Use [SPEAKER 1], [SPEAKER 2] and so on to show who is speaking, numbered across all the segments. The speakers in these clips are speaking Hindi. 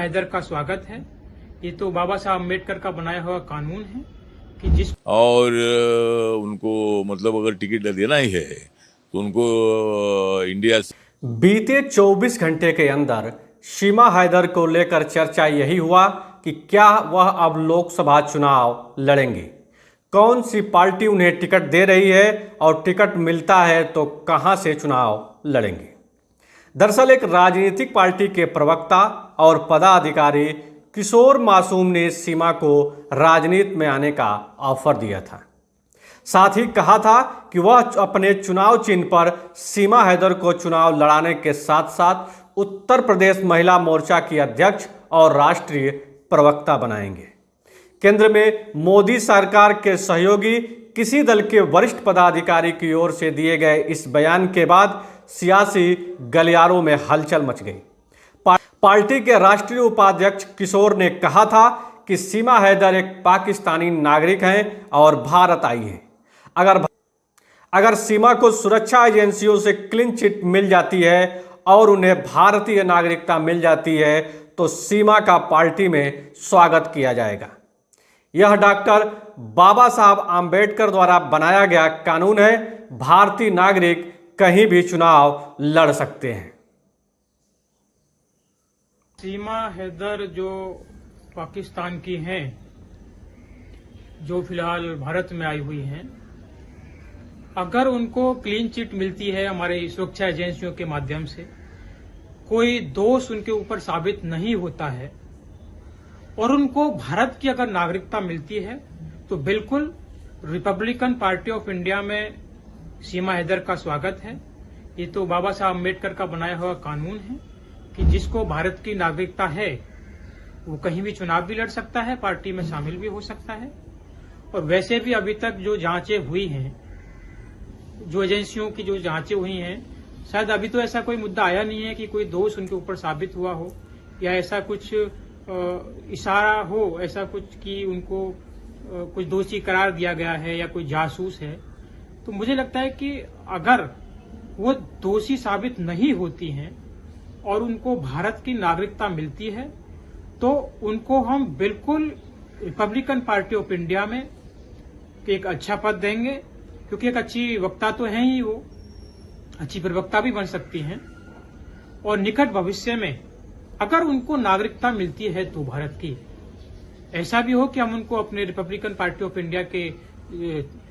[SPEAKER 1] हैदर का स्वागत है। ये तो बाबा साहब अम्बेडकर का बनाया हुआ कानून है कि जिस
[SPEAKER 2] और उनको मतलब अगर टिकट देना ही है तो उनको इंडिया से
[SPEAKER 3] बीते 24 घंटे के अंदर सीमा हैदर को लेकर चर्चा यही हुआ कि क्या वह अब लोकसभा चुनाव लड़ेंगे, कौन सी पार्टी उन्हें टिकट दे रही है और टिकट मिलता है तो कहां से चुनाव लड़ेंगे। दरअसल एक राजनीतिक पार्टी के प्रवक्ता और पदाधिकारी किशोर मासूम ने सीमा को राजनीति में आने का ऑफर दिया था। साथ ही कहा था कि वह अपने चुनाव चिन्ह पर सीमा हैदर को चुनाव लड़ाने के साथ साथ उत्तर प्रदेश महिला मोर्चा की अध्यक्ष और राष्ट्रीय प्रवक्ता बनाएंगे। केंद्र में मोदी सरकार के सहयोगी किसी दल के वरिष्ठ पदाधिकारी की ओर से दिए गए इस बयान के बाद सियासी गलियारों में हलचल मच गई। पार्टी के राष्ट्रीय उपाध्यक्ष किशोर ने कहा था कि सीमा हैदर एक पाकिस्तानी नागरिक हैं और भारत आई हैं। अगर सीमा को सुरक्षा एजेंसियों से क्लीन चिट मिल जाती है और उन्हें भारतीय नागरिकता मिल जाती है तो सीमा का पार्टी में स्वागत किया जाएगा। यह डॉक्टर बाबा साहब आम्बेडकर द्वारा बनाया गया कानून है। भारतीय नागरिक कहीं भी चुनाव लड़ सकते हैं।
[SPEAKER 1] सीमा हैदर जो पाकिस्तान की हैं, जो फिलहाल भारत में आई हुई हैं, अगर उनको क्लीन चिट मिलती है हमारे सुरक्षा एजेंसियों के माध्यम से, कोई दोष उनके ऊपर साबित नहीं होता है और उनको भारत की अगर नागरिकता मिलती है तो बिल्कुल रिपब्लिकन पार्टी ऑफ इंडिया में सीमा हैदर का स्वागत है। ये तो बाबा साहब अम्बेडकर का बनाया हुआ कानून है कि जिसको भारत की नागरिकता है वो कहीं भी चुनाव भी लड़ सकता है, पार्टी में शामिल भी हो सकता है। और वैसे भी अभी तक जो जांचें हुई हैं, जो एजेंसियों की जो जांचें हुई हैं, शायद अभी तो ऐसा कोई मुद्दा आया नहीं है कि कोई दोष उनके ऊपर साबित हुआ हो या ऐसा कुछ इशारा हो, ऐसा कुछ कि उनको कुछ दोषी करार दिया गया है या कोई जासूस है। तो मुझे लगता है कि अगर वो दोषी साबित नहीं होती हैं और उनको भारत की नागरिकता मिलती है तो उनको हम बिल्कुल रिपब्लिकन पार्टी ऑफ इंडिया में एक अच्छा पद देंगे, क्योंकि एक अच्छी वक्ता तो हैं ही, वो अच्छी प्रवक्ता भी बन सकती हैं। और निकट भविष्य में अगर उनको नागरिकता मिलती है तो भारत की, ऐसा भी हो कि हम उनको अपने रिपब्लिकन पार्टी ऑफ इंडिया के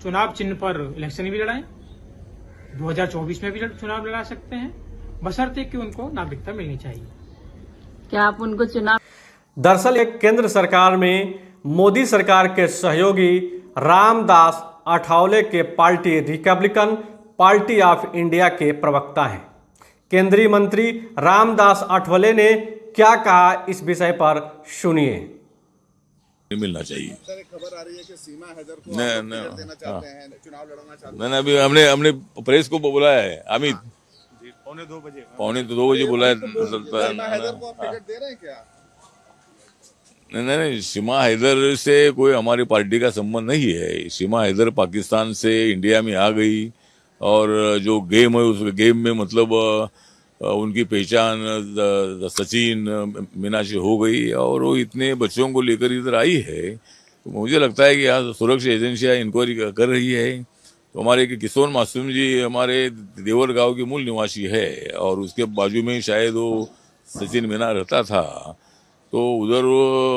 [SPEAKER 1] चुनाव चिन्ह पर इलेक्शन भी लड़ाएं, 2024 में भी चुनाव लड़ा सकते हैं, बशर्ते कि उनको नागरिकता मिलनी चाहिए।
[SPEAKER 4] क्या आप उनको चुनाव?
[SPEAKER 3] दरअसल एक केंद्र सरकार में मोदी सरकार के सहयोगी रामदास अठावले के party Republican party of India के प्रवक्ता हैं। केंद्रीय मंत्री रामदास अठावले ने क्या कहा इस विषय पर सुनिए।
[SPEAKER 2] मिलना चाहिए।
[SPEAKER 5] सर एक खबर आ रही है कि सीमा हैदर को टिकट देना चाहते हैं, चुनाव लड़ना चाहते हैं।
[SPEAKER 2] मैंने अभी हमने प्रेस को बुलाया है, अमित पौने 2 बजे बुलाया।
[SPEAKER 5] सीमा हैदर को आप टिकट दे रहे हैं क्या?
[SPEAKER 2] नहीं, सीमा हैदर से कोई हमारी पार्टी का संबंध नहीं है। सीमा हैदर पाकिस्तान से इंडिया में आ गई और जो गेम है उस गेम में मतलब उनकी पहचान सचिन मीनाक्षी हो गई और वो इतने बच्चों को लेकर इधर आई है। तो मुझे लगता है कि यहाँ सुरक्षा एजेंसियाँ इंक्वायरी कर रही है। तो हमारे किशोर मासूम जी हमारे देवर गांव के मूल निवासी है और उसके बाजू में शायद वो सचिन मीना रहता था। तो उधर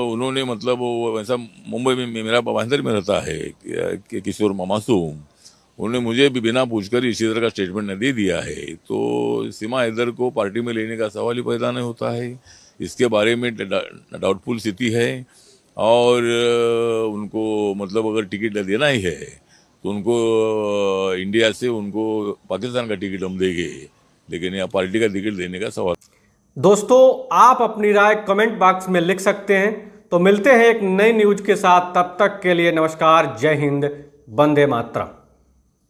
[SPEAKER 2] उन्होंने मतलब वैसा मुंबई में मेरा भाईंदर में रहता है कि किशोर मासूम, उन्होंने मुझे भी बिना पूछकर इसी तरह का स्टेटमेंट दे दिया है। तो सीमा हैदर को पार्टी में लेने का सवाल ही पैदा नहीं होता है। इसके बारे में डाउटफुल स्थिति है और उनको मतलब अगर टिकट देना ही है तो उनको इंडिया से उनको पाकिस्तान का टिकट हम देंगे, लेकिन यहाँ पार्टी का टिकट देने का सवाल।
[SPEAKER 3] दोस्तों आप अपनी राय कमेंट बॉक्स में लिख सकते हैं। तो मिलते हैं एक नई न्यूज के साथ, तब तक के लिए नमस्कार, जय हिंद, वंदे मातरम।